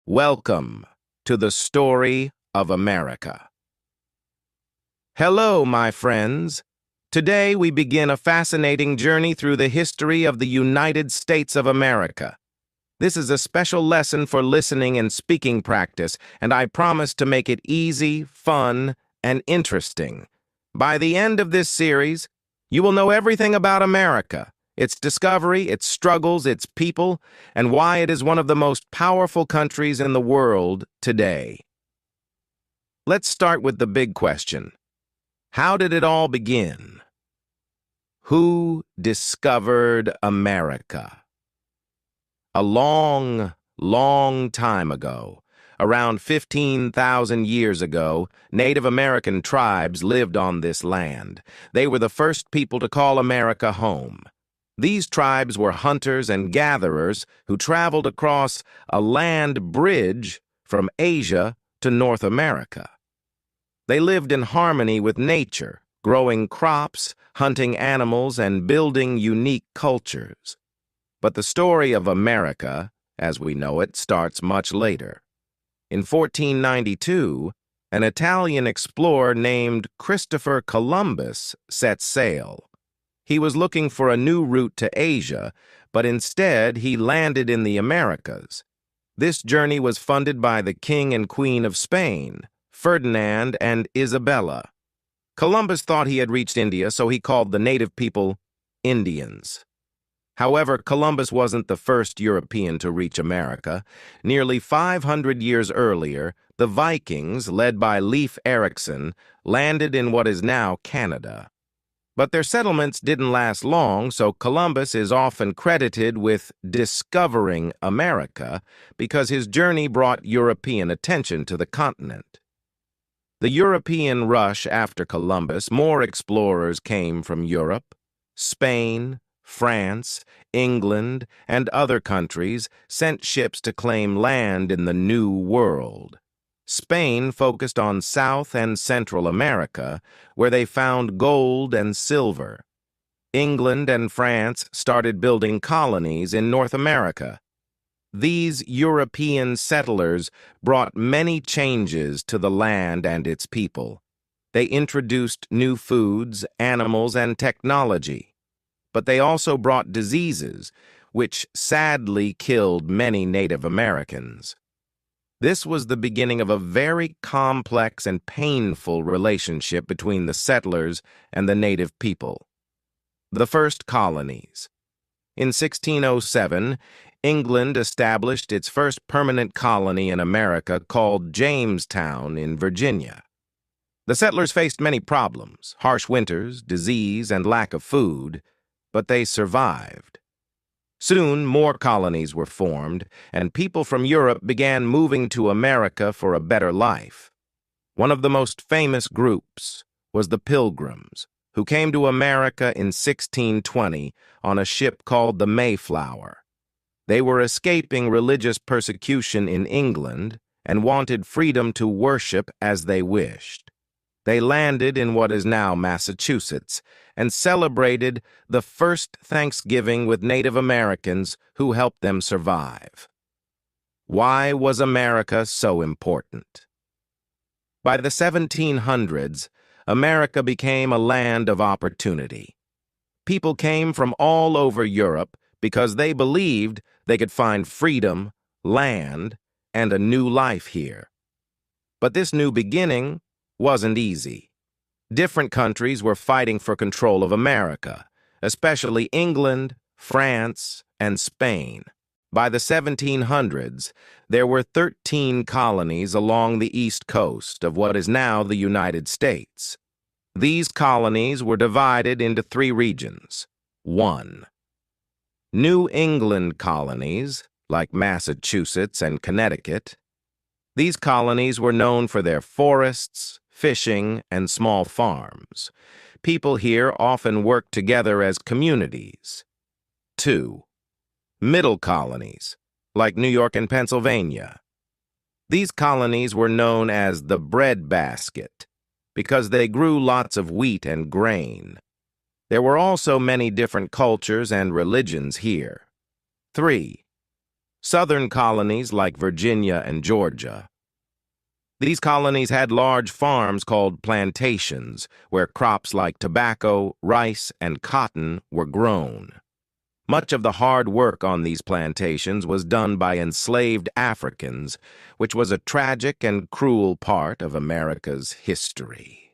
Welcome to the story of America. Hello, my friends. Today we begin a fascinating journey through the history of the United States of America. This is a special lesson for listening and speaking practice, and I promise to make it easy, fun, and interesting. By the end of this series, you will know everything about America, its discovery, its struggles, its people, and why it is one of the most powerful countries in the world today. Let's start with the big question. How did it all begin? Who discovered America? A long, long time ago, around 15,000 years ago, Native American tribes lived on this land. They were the first people to call America home. These tribes were hunters and gatherers who traveled across a land bridge from Asia to North America. They lived in harmony with nature, growing crops, hunting animals, and building unique cultures. But the story of America, as we know it, starts much later. In 1492, an Italian explorer named Christopher Columbus set sail. He was looking for a new route to Asia, but instead he landed in the Americas. This journey was funded by the King and Queen of Spain, Ferdinand and Isabella. Columbus thought he had reached India, so he called the native people Indians. However, Columbus wasn't the first European to reach America. Nearly 500 years earlier, the Vikings, led by Leif Erikson, landed in what is now Canada. But their settlements didn't last long, so Columbus is often credited with discovering America because his journey brought European attention to the continent. The European rush after Columbus, more explorers came from Europe. Spain, France, England, and other countries sent ships to claim land in the New World. Spain focused on South and Central America, where they found gold and silver. England and France started building colonies in North America. These European settlers brought many changes to the land and its people. They introduced new foods, animals, and technology. But they also brought diseases, which sadly killed many Native Americans. This was the beginning of a very complex and painful relationship between the settlers and the native people. The first colonies. In 1607, England established its first permanent colony in America called Jamestown in Virginia. The settlers faced many problems, harsh winters, disease, and lack of food, but they survived. Soon, more colonies were formed, and people from Europe began moving to America for a better life. One of the most famous groups was the Pilgrims, who came to America in 1620 on a ship called the Mayflower. They were escaping religious persecution in England and wanted freedom to worship as they wished. They landed in what is now Massachusetts and celebrated the first Thanksgiving with Native Americans who helped them survive. Why was America so important? By the 1700s, America became a land of opportunity. People came from all over Europe because they believed they could find freedom, land, and a new life here. But this new beginning wasn't easy. Different countries were fighting for control of America, especially England, France, and Spain. By the 1700s, there were 13 colonies along the east coast of what is now the United States. These colonies were divided into 3 regions. 1. New England colonies, like Massachusetts and Connecticut. These colonies were known for their forests, fishing, and small farms. People here often worked together as communities. 2. Middle colonies, like New York and Pennsylvania. These colonies were known as the breadbasket because they grew lots of wheat and grain. There were also many different cultures and religions here. 3. southern colonies like Virginia and Georgia. These colonies had large farms called plantations, where crops like tobacco, rice, and cotton were grown. Much of the hard work on these plantations was done by enslaved Africans, which was a tragic and cruel part of America's history.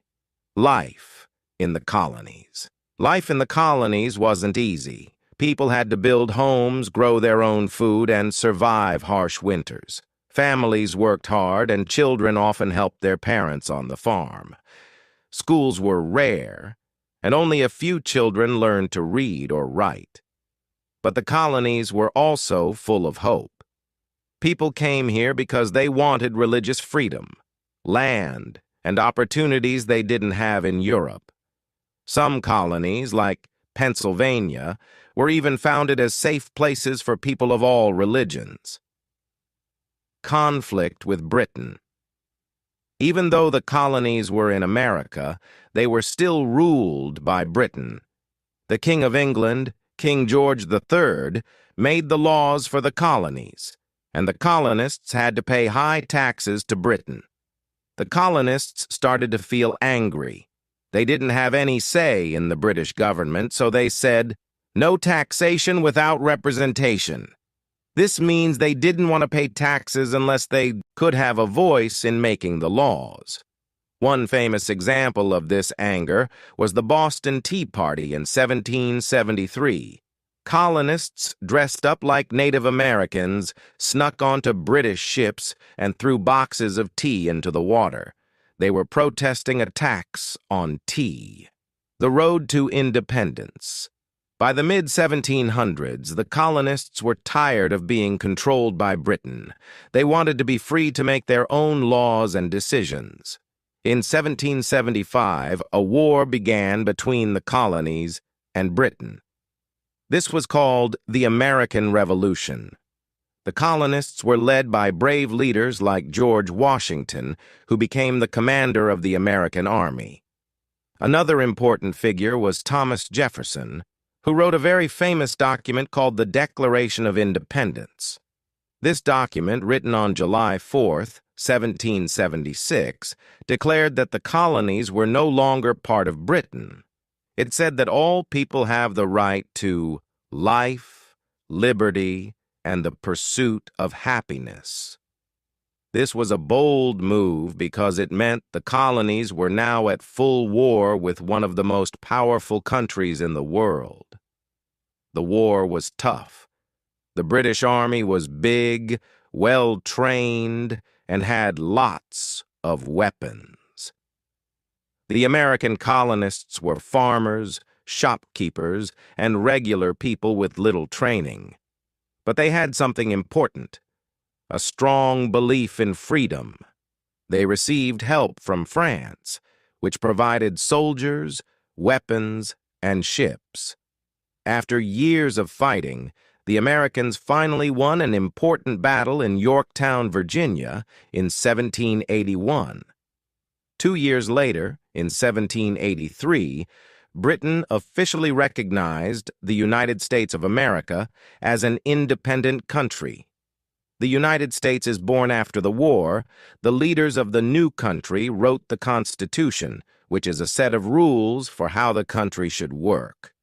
Life in the colonies. Life in the colonies wasn't easy. People had to build homes, grow their own food, and survive harsh winters. Families worked hard, and children often helped their parents on the farm. Schools were rare, and only a few children learned to read or write. But the colonies were also full of hope. People came here because they wanted religious freedom, land, and opportunities they didn't have in Europe. Some colonies, like Pennsylvania, were even founded as safe places for people of all religions. Conflict with Britain. Even though the colonies were in America, they were still ruled by Britain. The King of England, King George III, made the laws for the colonies, and the colonists had to pay high taxes to Britain. The colonists started to feel angry. They didn't have any say in the British government, so they said, "No taxation without representation." This means they didn't want to pay taxes unless they could have a voice in making the laws. One famous example of this anger was the Boston Tea Party in 1773. Colonists dressed up like Native Americans snuck onto British ships and threw boxes of tea into the water. They were protesting a tax on tea. The road to independence. By the mid-1700s, the colonists were tired of being controlled by Britain. They wanted to be free to make their own laws and decisions. In 1775, a war began between the colonies and Britain. This was called the American Revolution. The colonists were led by brave leaders like George Washington, who became the commander of the American Army. Another important figure was Thomas Jefferson, who wrote a very famous document called the Declaration of Independence. This document, written on July 4th, 1776, declared that the colonies were no longer part of Britain. It said that all people have the right to life, liberty, and the pursuit of happiness. This was a bold move because it meant the colonies were now at full war with one of the most powerful countries in the world. The war was tough. The British Army was big, well-trained, and had lots of weapons. The American colonists were farmers, shopkeepers, and regular people with little training. But they had something important: a strong belief in freedom. They received help from France, which provided soldiers, weapons, and ships. After years of fighting, the Americans finally won an important battle in Yorktown, Virginia, in 1781. 2 years later, in 1783, Britain officially recognized the United States of America as an independent country. The United States is born after the war. The leaders of the new country wrote the Constitution, which is a set of rules for how the country should work.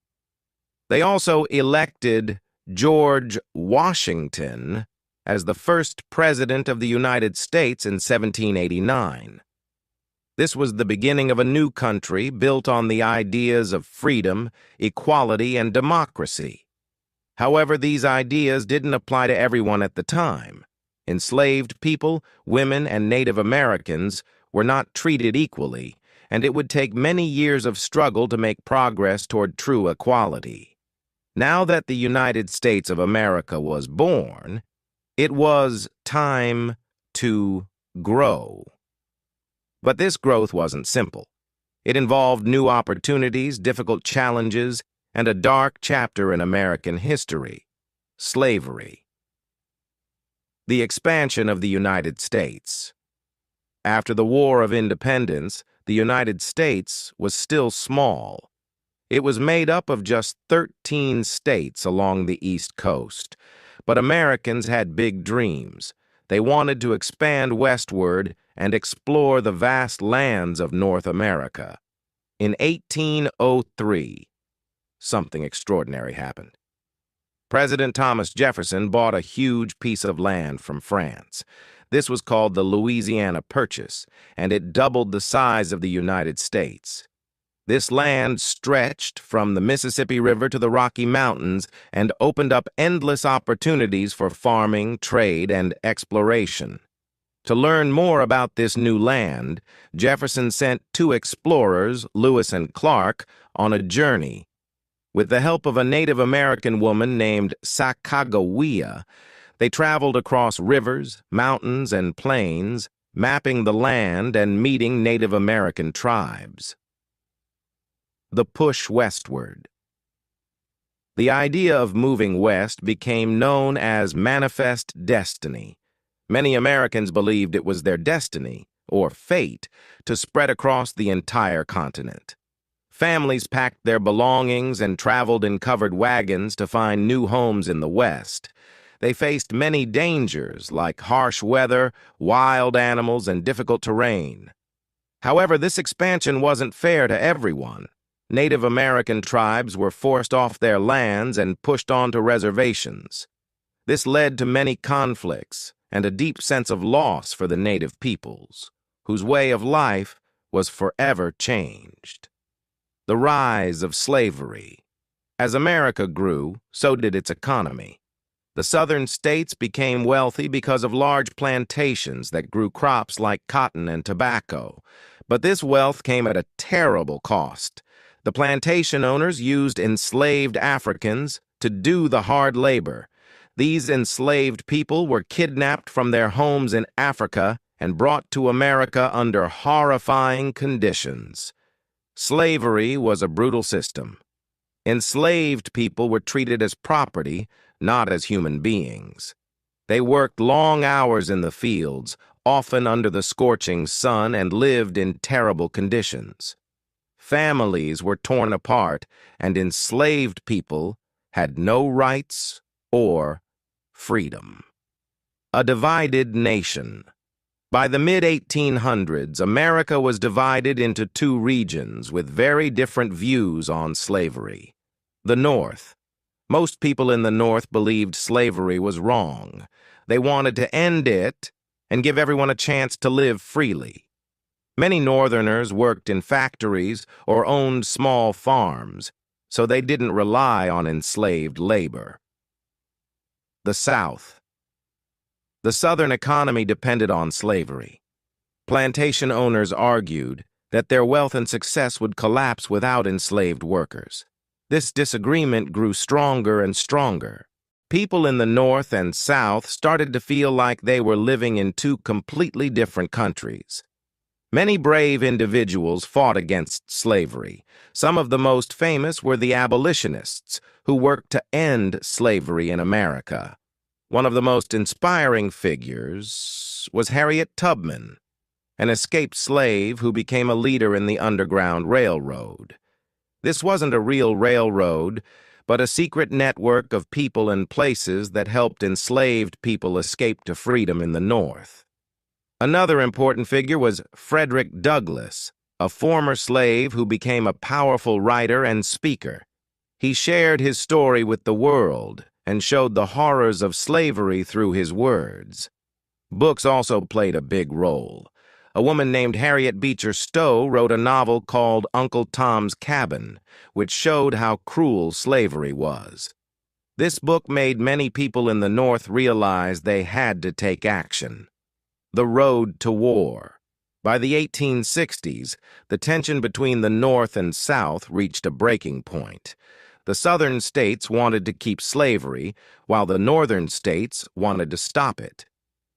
They also elected George Washington as the first president of the United States in 1789. This was the beginning of a new country built on the ideas of freedom, equality, and democracy. However, these ideas didn't apply to everyone at the time. Enslaved people, women, and Native Americans were not treated equally, and it would take many years of struggle to make progress toward true equality. Now that the United States of America was born, it was time to grow. But this growth wasn't simple. It involved new opportunities, difficult challenges, and a dark chapter in American history: slavery. The expansion of the United States. After the War of Independence, the United States was still small. It was made up of just 13 states along the East Coast, But Americans had big dreams. They wanted to expand westward and explore the vast lands of North America. In 1803, something extraordinary happened. President Thomas Jefferson bought a huge piece of land from France. This was called the Louisiana Purchase, and it doubled the size of the United States. This land stretched from the Mississippi River to the Rocky Mountains and opened up endless opportunities for farming, trade, and exploration. To learn more about this new land, Jefferson sent two explorers, Lewis and Clark, on a journey. With the help of a Native American woman named Sacagawea, they traveled across rivers, mountains, and plains, mapping the land and meeting Native American tribes. The push westward. The idea of moving west became known as manifest destiny. Many Americans believed it was their destiny, or fate, to spread across the entire continent. Families packed their belongings and traveled in covered wagons to find new homes in the West. They faced many dangers, like harsh weather, wild animals, and difficult terrain. However, this expansion wasn't fair to everyone. Native American tribes were forced off their lands and pushed onto reservations. This led to many conflicts and a deep sense of loss for the native peoples, whose way of life was forever changed. The rise of slavery. As America grew, so did its economy. The southern states became wealthy because of large plantations that grew crops like cotton and tobacco. But this wealth came at a terrible cost. The plantation owners used enslaved Africans to do the hard labor. These enslaved people were kidnapped from their homes in Africa and brought to America under horrifying conditions. Slavery was a brutal system. Enslaved people were treated as property, not as human beings. They worked long hours in the fields, often under the scorching sun, and lived in terrible conditions. Families were torn apart, and enslaved people had no rights or freedom. A divided nation. By the mid-1800s, America was divided into two regions with very different views on slavery. The North. Most people in the North believed slavery was wrong. They wanted to end it and give everyone a chance to live freely. Many Northerners worked in factories or owned small farms, so they didn't rely on enslaved labor. The South. The Southern economy depended on slavery. Plantation owners argued that their wealth and success would collapse without enslaved workers. This disagreement grew stronger and stronger. People in the North and South started to feel like they were living in two completely different countries. Many brave individuals fought against slavery. Some of the most famous were the abolitionists, who worked to end slavery in America. One of the most inspiring figures was Harriet Tubman, an escaped slave who became a leader in the Underground Railroad. This wasn't a real railroad, but a secret network of people and places that helped enslaved people escape to freedom in the North. Another important figure was Frederick Douglass, a former slave who became a powerful writer and speaker. He shared his story with the world and showed the horrors of slavery through his words. Books also played a big role. A woman named Harriet Beecher Stowe wrote a novel called Uncle Tom's Cabin, which showed how cruel slavery was. This book made many people in the North realize they had to take action. The road to war. By the 1860s, the tension between the North and South reached a breaking point. The Southern states wanted to keep slavery, while the Northern states wanted to stop it.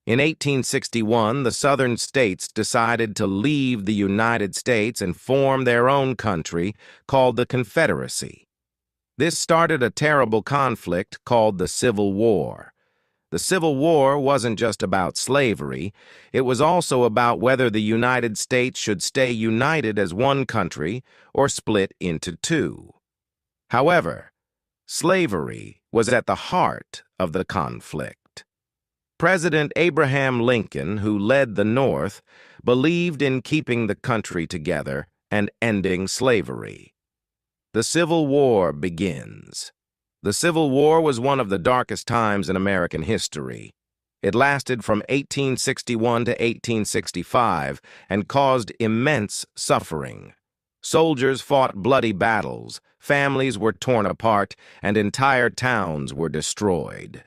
In 1861, the Southern states decided to leave the United States and form their own country called the Confederacy. This started a terrible conflict called the Civil War. The Civil War wasn't just about slavery, it was also about whether the United States should stay united as one country or split into two. However, slavery was at the heart of the conflict. President Abraham Lincoln, who led the North, believed in keeping the country together and ending slavery. The Civil War begins. The Civil War was one of the darkest times in American history. It lasted from 1861 to 1865 and caused immense suffering. Soldiers fought bloody battles, families were torn apart, and entire towns were destroyed.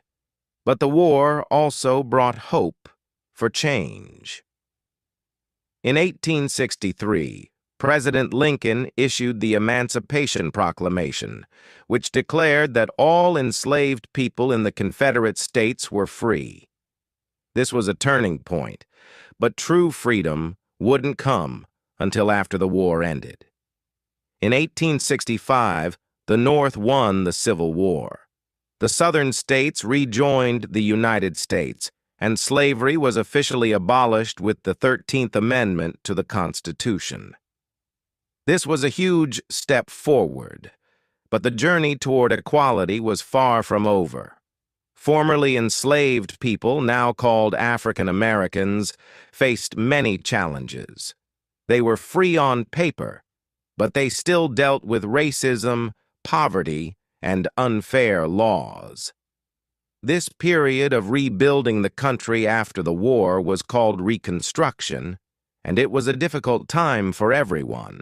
But the war also brought hope for change. In 1863, President Lincoln issued the Emancipation Proclamation, which declared that all enslaved people in the Confederate States were free. This was a turning point, but true freedom wouldn't come until after the war ended. In 1865, the North won the Civil War. The Southern states rejoined the United States, and slavery was officially abolished with the 13th Amendment to the Constitution. This was a huge step forward, but the journey toward equality was far from over. Formerly enslaved people, now called African Americans, faced many challenges. They were free on paper, but they still dealt with racism, poverty, and unfair laws. This period of rebuilding the country after the war was called Reconstruction, and it was a difficult time for everyone.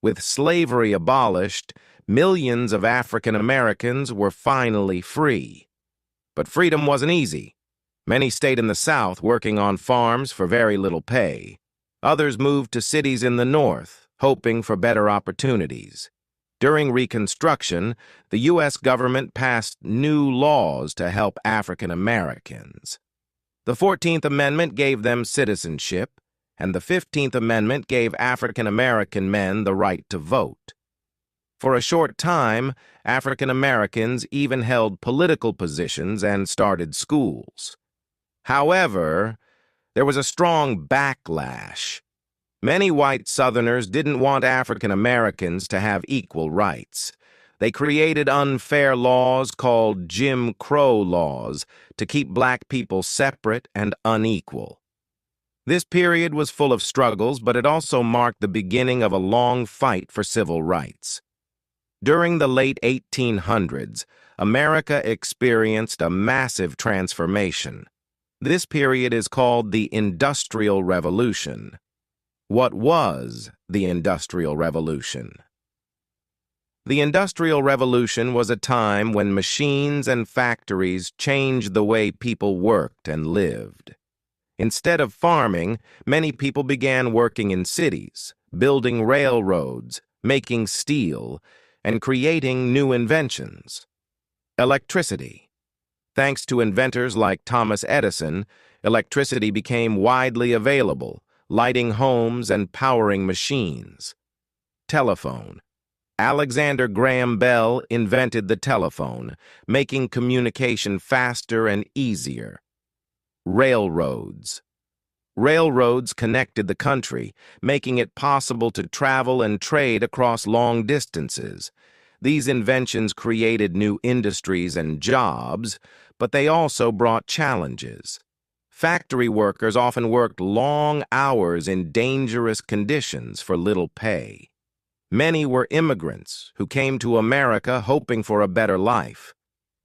With slavery abolished, millions of African Americans were finally free. But freedom wasn't easy. Many stayed in the South working on farms for very little pay. Others moved to cities in the North, hoping for better opportunities. During Reconstruction, the U.S. government passed new laws to help African Americans. The 14th Amendment gave them citizenship, and the 15th Amendment gave African American men the right to vote. For a short time, African Americans even held political positions and started schools. However, there was a strong backlash. Many white Southerners didn't want African Americans to have equal rights. They created unfair laws called Jim Crow laws to keep black people separate and unequal. This period was full of struggles, but it also marked the beginning of a long fight for civil rights. During the late 1800s, America experienced a massive transformation. This period is called the Industrial Revolution. What was the Industrial Revolution? The Industrial Revolution was a time when machines and factories changed the way people worked and lived. Instead of farming, many people began working in cities, building railroads, making steel, and creating new inventions. Electricity. Thanks to inventors like Thomas Edison, electricity became widely available, lighting homes and powering machines. Telephone. Alexander Graham Bell invented the telephone, making communication faster and easier. Railroads. Railroads connected the country, making it possible to travel and trade across long distances. These inventions created new industries and jobs, but they also brought challenges. Factory workers often worked long hours in dangerous conditions for little pay. Many were immigrants who came to America hoping for a better life.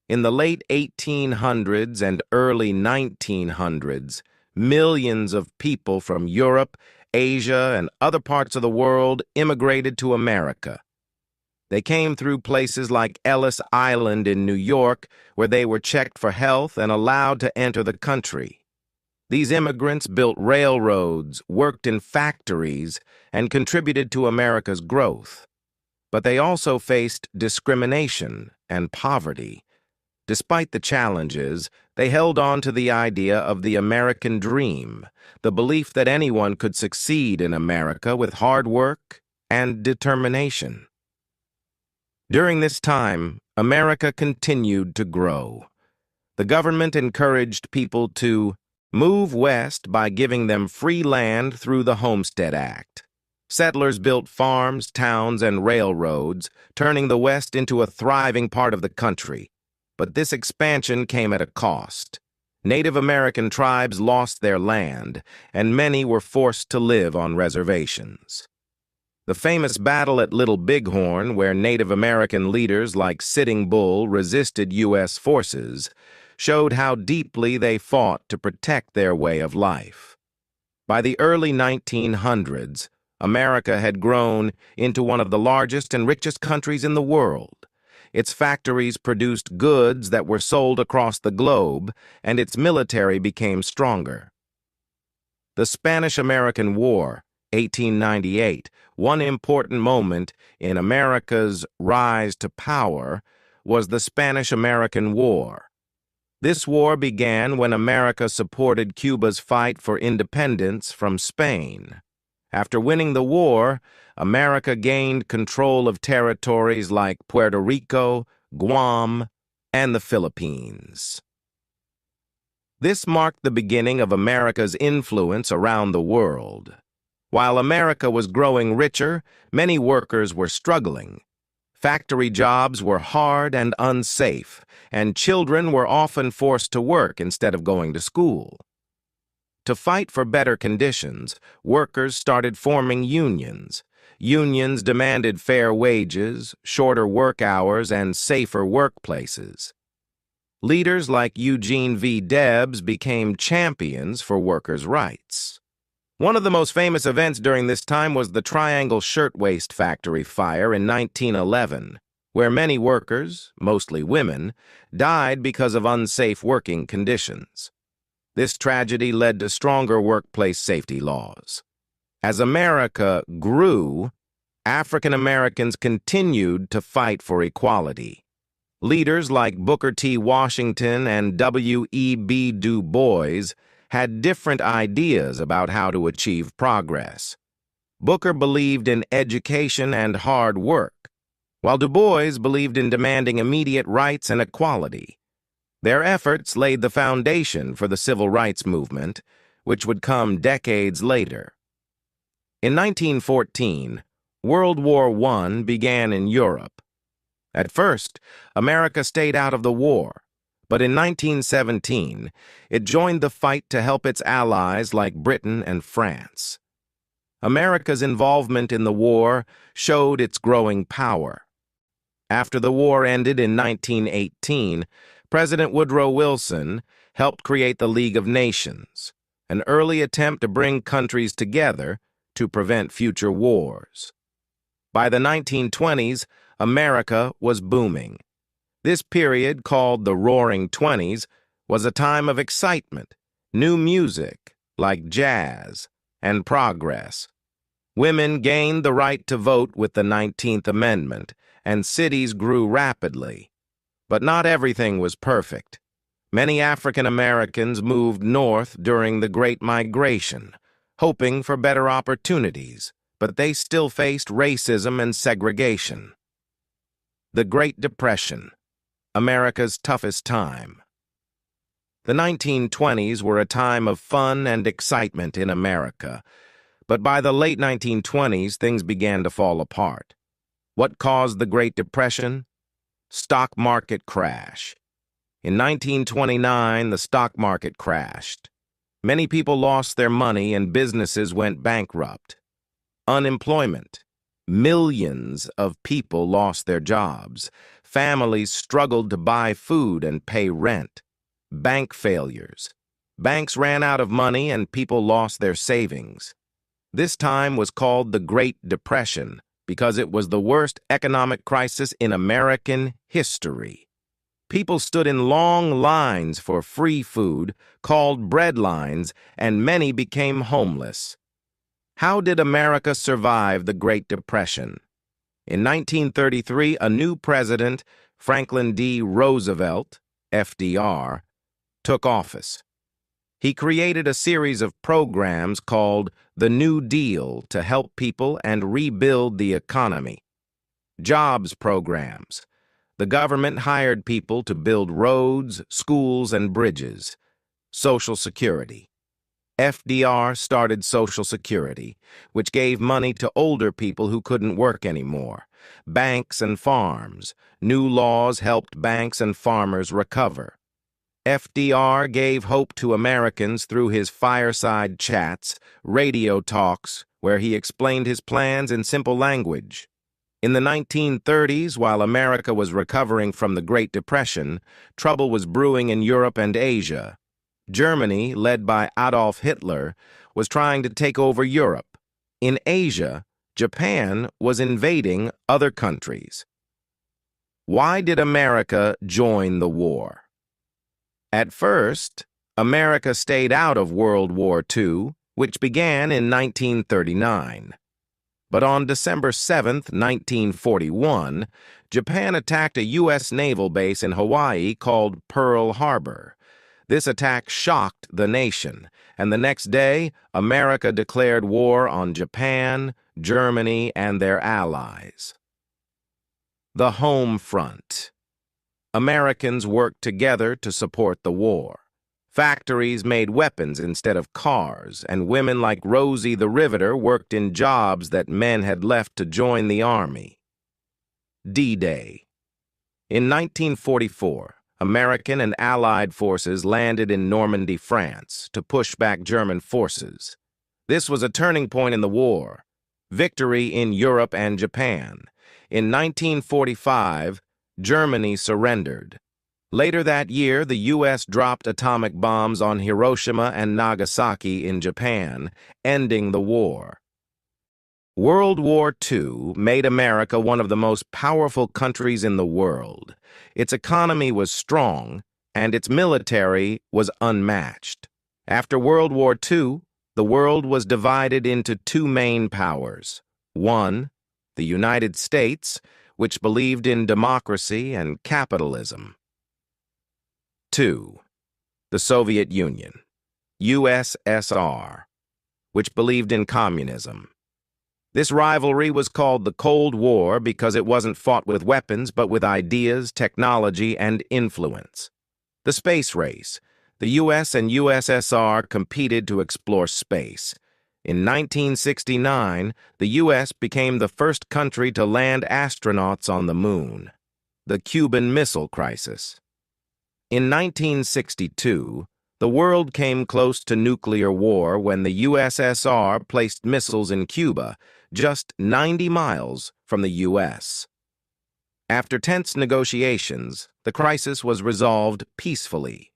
In the late 1800s and early 1900s, millions of people from Europe, Asia, and other parts of the world immigrated to America. They came through places like Ellis Island in New York, where they were checked for health and allowed to enter the country. These immigrants built railroads, worked in factories, and contributed to America's growth. But they also faced discrimination and poverty. Despite the challenges, they held on to the idea of the American dream, the belief that anyone could succeed in America with hard work and determination. During this time, America continued to grow. The government encouraged people to move west by giving them free land through the Homestead Act. Settlers built farms, towns, and railroads, turning the West into a thriving part of the country. But this expansion came at a cost. Native American tribes lost their land, and many were forced to live on reservations. The famous battle at Little Bighorn, where Native American leaders like Sitting Bull resisted U.S. forces, showed how deeply they fought to protect their way of life. By the early 1900s, America had grown into one of the largest and richest countries in the world. Its factories produced goods that were sold across the globe, and its military became stronger. The Spanish-American War, 1898, one important moment in America's rise to power, was the Spanish-American War. This war began when America supported Cuba's fight for independence from Spain. After winning the war, America gained control of territories like Puerto Rico, Guam, and the Philippines. This marked the beginning of America's influence around the world. While America was growing richer, many workers were struggling. Factory jobs were hard and unsafe, and children were often forced to work instead of going to school. To fight for better conditions, workers started forming unions. Unions demanded fair wages, shorter work hours, and safer workplaces. Leaders like Eugene V. Debs became champions for workers' rights. One of the most famous events during this time was the Triangle Shirtwaist Factory fire in 1911, where many workers, mostly women, died because of unsafe working conditions. This tragedy led to stronger workplace safety laws. As America grew, African Americans continued to fight for equality. Leaders like Booker T. Washington and W.E.B. Du Bois had different ideas about how to achieve progress. Booker believed in education and hard work, while Du Bois believed in demanding immediate rights and equality. Their efforts laid the foundation for the civil rights movement, which would come decades later. In 1914, World War I began in Europe. At first, America stayed out of the war, but in 1917, it joined the fight to help its allies like Britain and France. America's involvement in the war showed its growing power. After the war ended in 1918, President Woodrow Wilson helped create the League of Nations, an early attempt to bring countries together to prevent future wars. By the 1920s, America was booming. This period, called the Roaring Twenties, was a time of excitement, new music, like jazz, and progress. Women gained the right to vote with the 19th Amendment, and cities grew rapidly. But not everything was perfect. Many African Americans moved north during the Great Migration, hoping for better opportunities, but they still faced racism and segregation. The Great Depression, America's toughest time. The 1920s were a time of fun and excitement in America, but by the late 1920s, things began to fall apart. What caused the Great Depression? Stock market crash. In 1929, the stock market crashed. Many people lost their money and businesses went bankrupt. Unemployment. Millions of people lost their jobs. Families struggled to buy food and pay rent. Bank failures. Banks ran out of money and people lost their savings. This time was called the Great Depression because it was the worst economic crisis in American history. People stood in long lines for free food, called bread lines, and many became homeless. How did America survive the Great Depression? In 1933, a new president, Franklin D. Roosevelt, FDR, took office. He created a series of programs called the New Deal to help people and rebuild the economy. Jobs programs. The government hired people to build roads, schools, and bridges. Social Security. FDR started Social Security, which gave money to older people who couldn't work anymore. Banks and farms. New laws helped banks and farmers recover. FDR gave hope to Americans through his fireside chats, radio talks, where he explained his plans in simple language. In the 1930s, while America was recovering from the Great Depression, trouble was brewing in Europe and Asia. Germany, led by Adolf Hitler, was trying to take over Europe. In Asia, Japan was invading other countries. Why did America join the war? At first, America stayed out of World War II, which began in 1939. But on December 7, 1941, Japan attacked a U.S. naval base in Hawaii called Pearl Harbor. This attack shocked the nation, and the next day, America declared war on Japan, Germany, and their allies. The home front. Americans worked together to support the war. Factories made weapons instead of cars, and women like Rosie the Riveter worked in jobs that men had left to join the army. D-Day. In 1944, American and Allied forces landed in Normandy, France, to push back German forces. This was a turning point in the war. Victory in Europe and Japan. In 1945, Germany surrendered. Later that year, the U.S. dropped atomic bombs on Hiroshima and Nagasaki in Japan, ending the war. World War II made America one of the most powerful countries in the world. Its economy was strong, and its military was unmatched. After World War II, the world was divided into two main powers. One, the United States, which believed in democracy and capitalism. 2. The Soviet Union, USSR, which believed in communism. This rivalry was called the Cold War because it wasn't fought with weapons but with ideas, technology, and influence. The space race. The US and USSR competed to explore space. In 1969, the US became the first country to land astronauts on the moon. The Cuban Missile Crisis. In 1962, the world came close to nuclear war when the USSR placed missiles in Cuba, just 90 miles from the U.S. After tense negotiations, the crisis was resolved peacefully.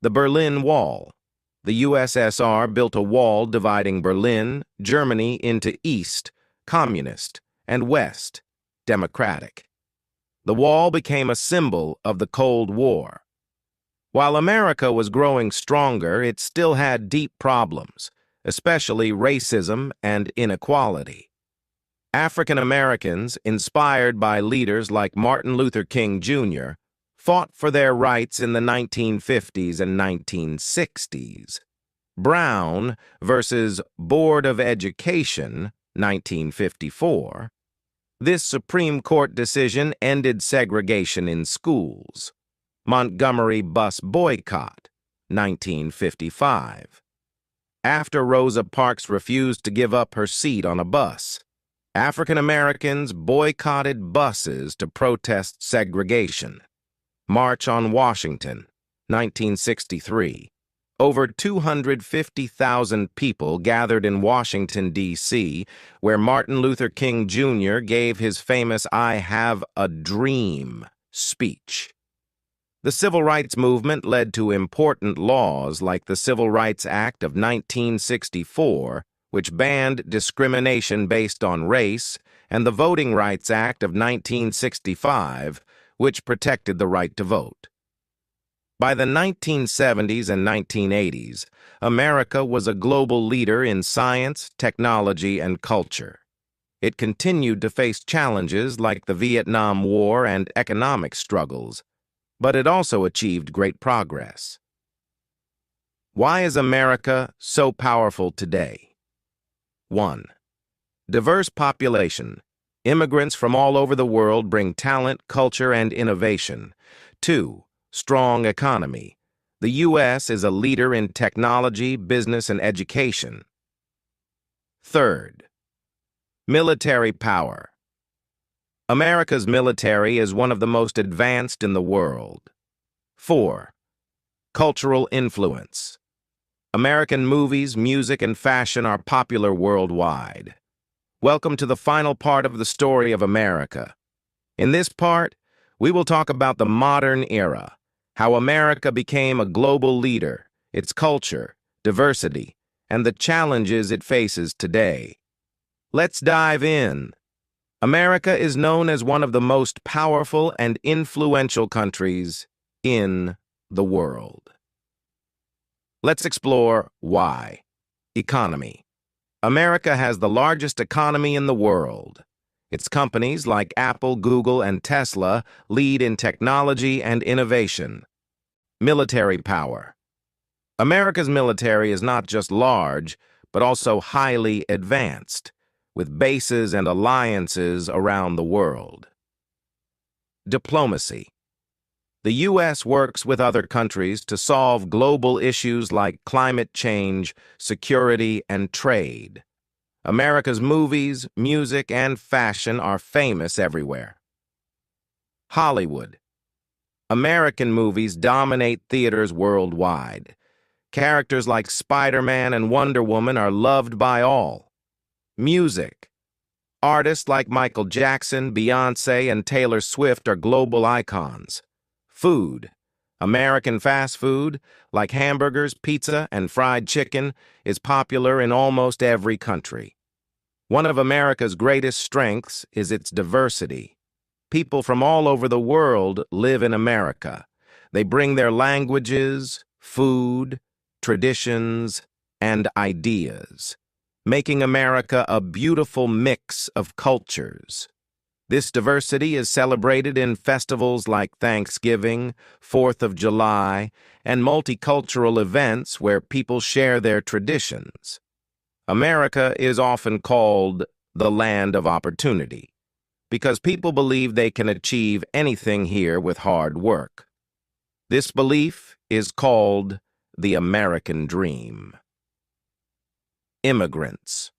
The Berlin Wall. The USSR built a wall dividing Berlin, Germany, into East, communist, and West, democratic. The wall became a symbol of the Cold War. While America was growing stronger, it still had deep problems, especially racism and inequality. African Americans, inspired by leaders like Martin Luther King Jr., fought for their rights in the 1950s and 1960s. Brown versus Board of Education, 1954. This Supreme Court decision ended segregation in schools. Montgomery bus boycott, 1955. After Rosa Parks refused to give up her seat on a bus, African Americans boycotted buses to protest segregation. March on Washington, 1963. Over 250,000 people gathered in Washington, D.C., where Martin Luther King Jr. gave his famous "I Have a Dream" speech. The Civil Rights Movement led to important laws like the Civil Rights Act of 1964, which banned discrimination based on race, and the Voting Rights Act of 1965, which protected the right to vote. By the 1970s and 1980s, America was a global leader in science, technology, and culture. It continued to face challenges like the Vietnam War and economic struggles, but it also achieved great progress. Why is America so powerful today? 1. Diverse population. Immigrants from all over the world bring talent, culture, and innovation. 2. Strong economy. The U.S. is a leader in technology, business, and education. Third, military power. America's military is one of the most advanced in the world. 4. Cultural influence. American movies, music, and fashion are popular worldwide. Welcome to the final part of the story of America. In this part, we will talk about the modern era, how America became a global leader, its culture, diversity, and the challenges it faces today. Let's dive in. America is known as one of the most powerful and influential countries in the world. Let's explore why. Economy. America has the largest economy in the world. Its companies like Apple, Google, and Tesla lead in technology and innovation. Military power. America's military is not just large, but also highly advanced, with bases and alliances around the world. Diplomacy. The U.S. works with other countries to solve global issues like climate change, security, and trade. America's movies, music, and fashion are famous everywhere. Hollywood. American movies dominate theaters worldwide. Characters like Spider-Man and Wonder Woman are loved by all. Music. Artists like Michael Jackson, Beyoncé, and Taylor Swift are global icons. Food. American fast food, like hamburgers, pizza, and fried chicken, is popular in almost every country. One of America's greatest strengths is its diversity. People from all over the world live in America. They bring their languages, food, traditions, and ideas, making America a beautiful mix of cultures. This diversity is celebrated in festivals like Thanksgiving, 4th of July, and multicultural events where people share their traditions. America is often called the land of opportunity because people believe they can achieve anything here with hard work. This belief is called the American dream. Immigrants.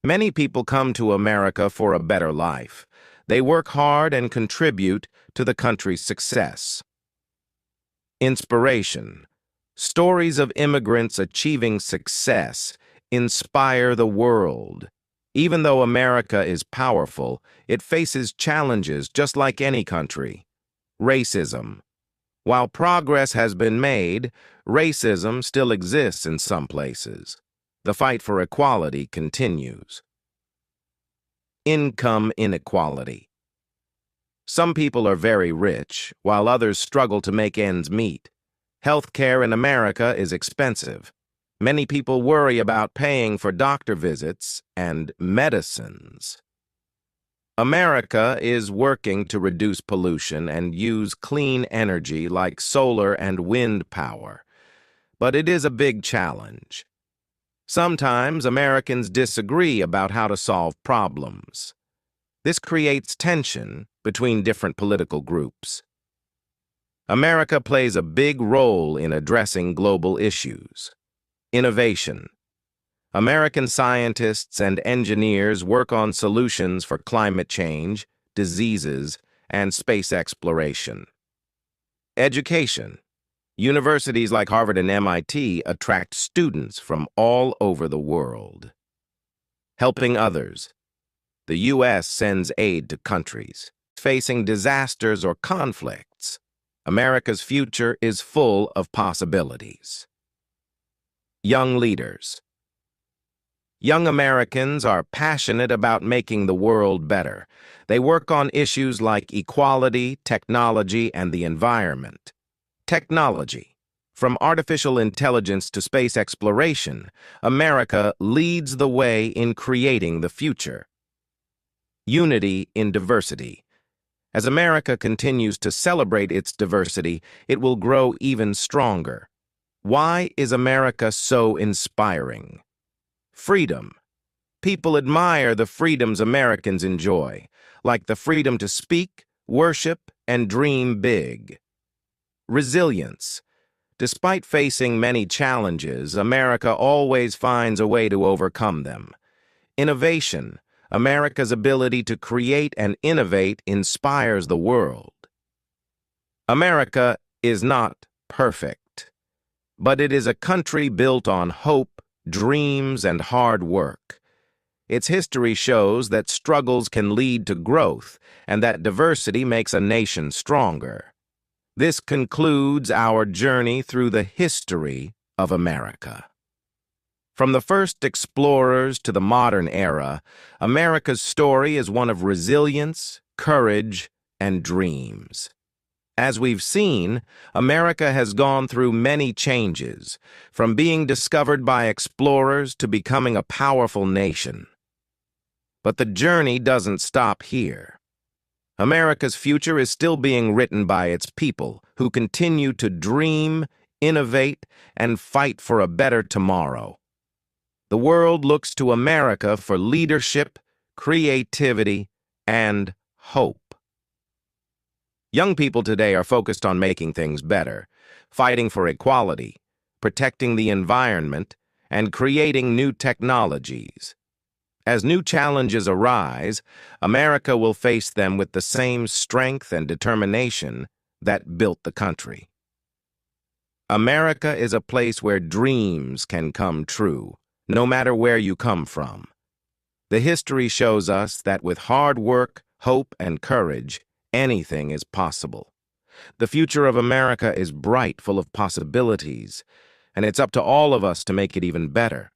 Many people come to America for a better life. They work hard and contribute to the country's success. Inspiration. Stories of immigrants achieving success inspire the world. Even though America is powerful, it faces challenges just like any country. Racism. While progress has been made, racism still exists in some places. The fight for equality continues. Income inequality. Some people are very rich, while others struggle to make ends meet. Healthcare in America is expensive. Many people worry about paying for doctor visits and medicines. America is working to reduce pollution and use clean energy like solar and wind power. But it is a big challenge. Sometimes Americans disagree about how to solve problems. This creates tension between different political groups. America plays a big role in addressing global issues. Innovation. American scientists and engineers work on solutions for climate change, diseases, and space exploration. Education. Universities like Harvard and MIT attract students from all over the world. Helping others. The U.S. sends aid to countries facing disasters or conflicts. America's future is full of possibilities. Young leaders. Young Americans are passionate about making the world better. They work on issues like equality, technology, and the environment. Technology. From artificial intelligence to space exploration, America leads the way in creating the future. Unity in diversity. As America continues to celebrate its diversity, it will grow even stronger. Why is America so inspiring? Freedom. People admire the freedoms Americans enjoy, like the freedom to speak, worship, and dream big. Resilience. Despite facing many challenges, America always finds a way to overcome them. Innovation, America's ability to create and innovate, inspires the world. America is not perfect, but it is a country built on hope, dreams, and hard work. Its history shows that struggles can lead to growth and that diversity makes a nation stronger. This concludes our journey through the history of America. From the first explorers to the modern era, America's story is one of resilience, courage, and dreams. As we've seen, America has gone through many changes, from being discovered by explorers to becoming a powerful nation. But the journey doesn't stop here. America's future is still being written by its people, who continue to dream, innovate, and fight for a better tomorrow. The world looks to America for leadership, creativity, and hope. Young people today are focused on making things better, fighting for equality, protecting the environment, and creating new technologies. As new challenges arise, America will face them with the same strength and determination that built the country. America is a place where dreams can come true, no matter where you come from. The history shows us that with hard work, hope, and courage, anything is possible. The future of America is bright, full of possibilities, and it's up to all of us to make it even better.